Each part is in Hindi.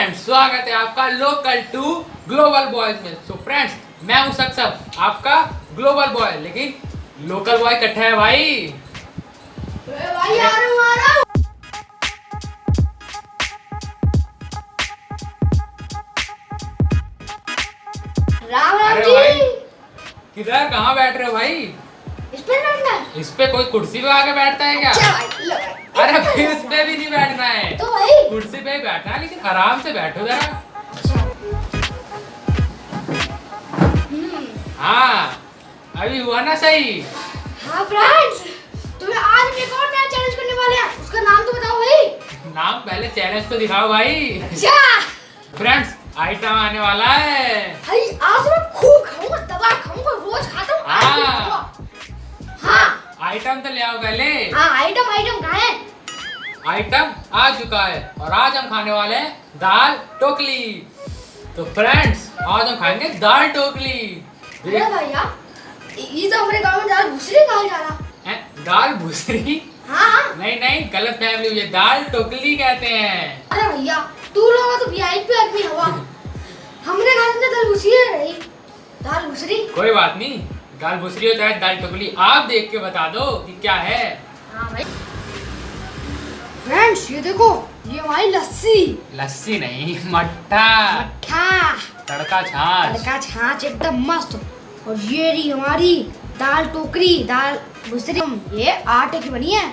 फ्रेंड्स, स्वागत है आपका लोकल टू ग्लोबल बॉयज में। सो फ्रेंड्स, मैं हूं सक्सेस, आपका ग्लोबल बॉय, लेकिन लोकल बॉय इकट्ठा है भाई। भाई आ रहा हूं। राम राम अरे जी। भाई, किधर कहाँ बैठ रहे हो भाई? इस पे बैठना है? इस पे कोई कुर्सी पे आके बैठता है क्या? अच्छा भाई, लो भाई। अरे भाई, इस पे भी नहीं बैठना है, तो भाई कुर्सी पे ही बैठना है, लेकिन आराम से बैठो जरा। हाँ, अभी हुआ ना सही? हाँ फ्रेंड्स, तुम्हें आज हम एक और नया चैलेंज करने वाले हैं। उसका नाम तो बताओ भाई। नाम पहले चैलेंज तो दिखाओ भाई। अच्छा फ्रेंड्स, आइटम आने वाला है। भाई आज मैं खूब खाऊंगा, दबा खाऊंगा, रोज खाता हूँ, आज भी खाऊंगा। हाँ आइटम तो ले आओ पहले। हाँ, आइटम कहाँ है? आइटम आ चुका है और आज हम खाने वाले हैं दाल टोकली। तो फ्रेंड्स, आज हम खाएंगे दाल टोकली। अरे भैया, ये तो हमारे गांव में दाल भूसरी कहा जा रहा। दाल भूसरी? हाँ नहीं नहीं, गलत फहमी हुई है, दाल टोकली कहते हैं। अरे भैया, तू लोग तो वीआईपी आदमी हवा। हमने कहा था दाल भूसरी है रही, दाल भूसरी। कोई बात नहीं, दाल भूसरी हो चाहे दाल टोकली, आप देख के बता दो कि क्या है। हाँ भाई। फ्रेंड्स, ये देखो, ये हमारी लस्सी। लस्सी नहीं, मट्ठा, मट्ठा, तड़का छाछ। तड़का छाछ एकदम मस्त। और ये रही हमारी दाल टोकरी, दाल भूसरी, ये आटे की बनी है।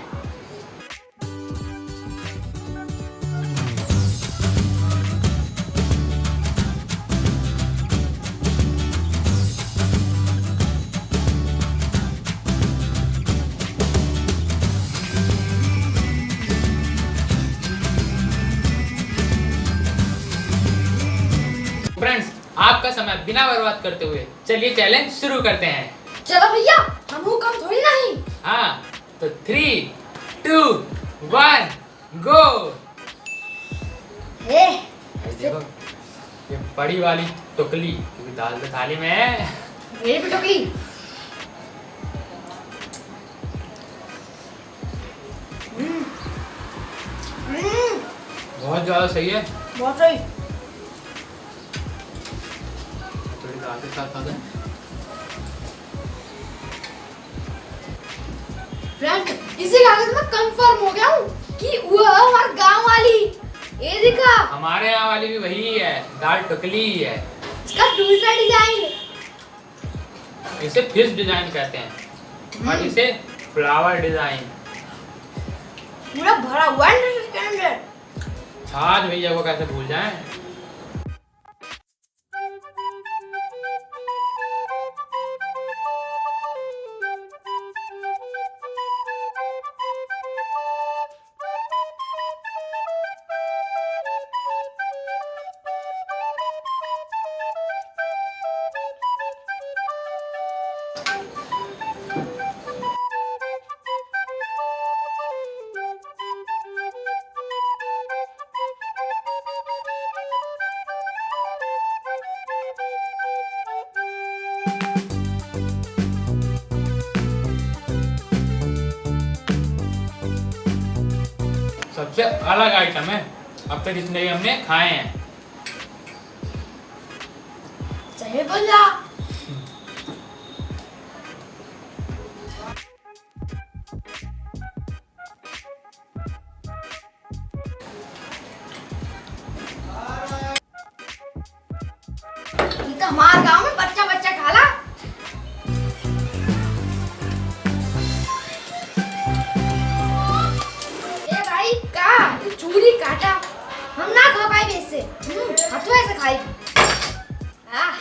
फ्रेंड्स, आपका समय बिना बर्बाद करते हुए चलिए चैलेंज शुरू करते हैं। चलो भैया, हम कम थोड़ी नहीं। हाँ, तो 3, 2, 1 गो। हे देखो, ये बड़ी वाली टोकली, क्योंकि दाल तो थाली में है। मेरी भी टोकरी। बहुत ज्यादा सही है। बहुत सही। थोड़ी दाल के साथ खा दे। फ्रेंड, इसी कागज में कंफर्म हो गया हूँ कि वो है हमारे गांव वाली। ये दिखा, हमारे यहाँ वाली भी वही है, दाल टोकली ही है। इसका दूसरा डिजाइन। इसे फिश डिजाइन कहते हैं और इसे फ्लावर डिजाइन। पूरा भरा हुआ है इसके अंदर। छाछ भैया को कैसे भूल जाएं। सबसे अलग आइटम है अब तक जितने भी हमने खाए हैं। सही बोला। ये तो हमारे गांव में बच्चा बच्चा खाला। ए भाई का चूड़ी काटा, हम ना खा पाए इससे। हथुआ ऐसे खाई। आह,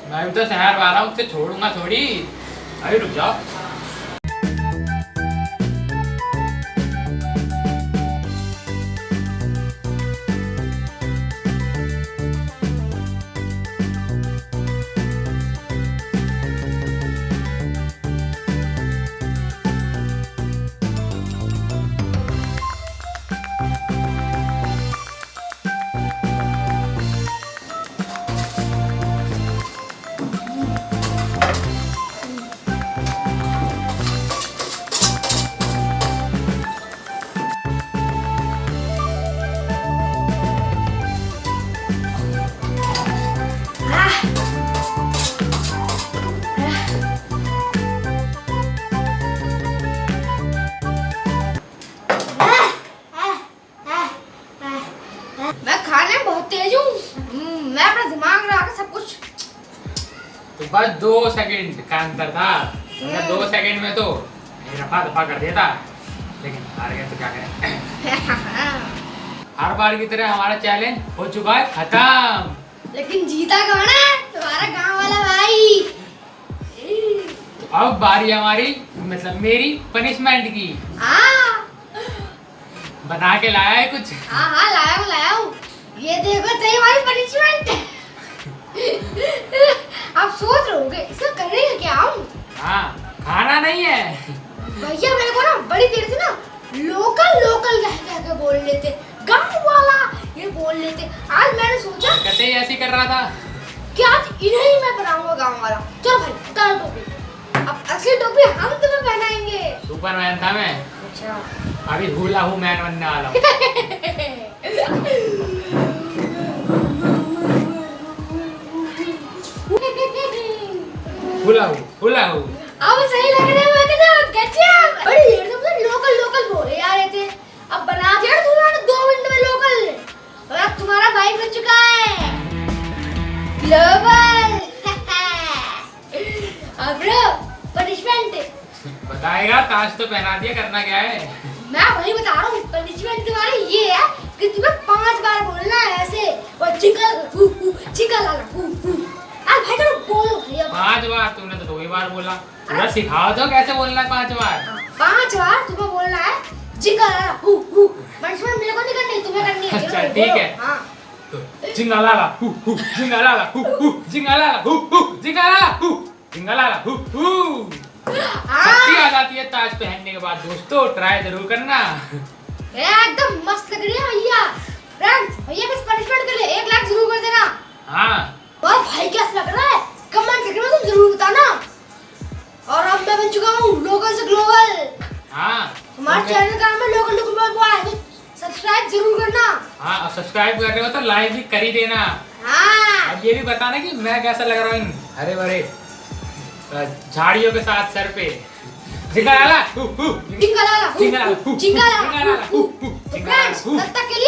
मैं भी तो शहर वाला हूँ, उससे छोड़ूंगा थोड़ी। अभी रुक जाओ। बस 2 सेकंड का अंतर था, मतलब 2 सेकंड में तो रफा दफा कर देता, लेकिन हार गया तो क्या करें। हर बार की तरह हमारा चैलेंज हो चुका है खत्म। लेकिन जीता कौन है? तुम्हारा गांव वाला भाई। तो अब बारी हमारी, मतलब मेरी पनिशमेंट की। हाँ बना के लाया है कुछ। हाँ लाया हूँ। ये देखो सही हमारी पनिशमेंट। आप सोच रहे होगे इसका करेंगे क्या हम? हाँ, खाना नहीं है भैया, मेरे को ना बड़ी देर से ना लोकल लोकल कह के बोल लेते, गांव वाला ये बोल लेते। आज मैंने सोचा कहते ही ऐसे ही कर रहा था कि आज इन्हें ही मैं बनाऊंगा गांव वाला। चलो भाई उतार टोपी। अब असली टोपी हम तुम्हें पहनाएंगे। सुपरमैन था मैं, अच्छा अभी हुला हूँ मैन बनने वाला हूँ। हुला हूँ। अब सही लग रहा है मुझे तो गजब। बड़ी देर से मुझे लोकल लोकल बोले जा रहे थे, अब बना दिया तुम्हारा 2 मिनट में लोकल, और अब तुम्हारा भाई बन चुका है ग्लोबल। अब ब्रो पनिशमेंट बताएगा, ताज तो पहना दिया, करना क्या है? मैं वही बता रहा हूँ। पनिशमेंट तुम्हारी ये है कि तुम्हें 5 बार बोलना है ऐसे, और चिकल लाला आज भाई चलो बोलो भैया। 5 बार? तुमने तो 2 ही बार बोला। पूरा सिखाओ तो कैसे बोलना है 5 बार। 5 बार तुम्हें बोलना है चिकल लाला पनिशमेंट मेरे को नहीं करनी, तुम्हें करनी है। अच्छा ठीक है। हाँ तो जिंगालाला जिंगालाला जिंगालाला जिंगालाला शक्ति आ जाती है ताज पहनने के बाद। दोस्तों ट्राई जरूर करना। एकदम मस्त लग रही है भैया। फ्रेंड्स भैया इस पनिशमेंट के लिए 1 लाख जरूर कर देना। हाँ, और भाई कैसा लग रहा है कमेंट करके में तुम जरूर बताना। और अब मैं बन चुका हूँ लोकल से ग्लोबल। हाँ, हमारे चैनल का नाम है लोकल ग्लोबल बॉय, तो सब्सक्राइब जरूर करना। हाँ, और सब्सक्राइब कर रहे हो तो लाइक भी कर ही देना। हाँ अब ये भी बताना कि मैं कैसा लग रहा हूँ हरे भरे झाड़ियों के साथ सर पे। जिंगालाला जिंगालाला जिंगालाला जिंगालाला। तो फ्रेंड्स तब तक के लिए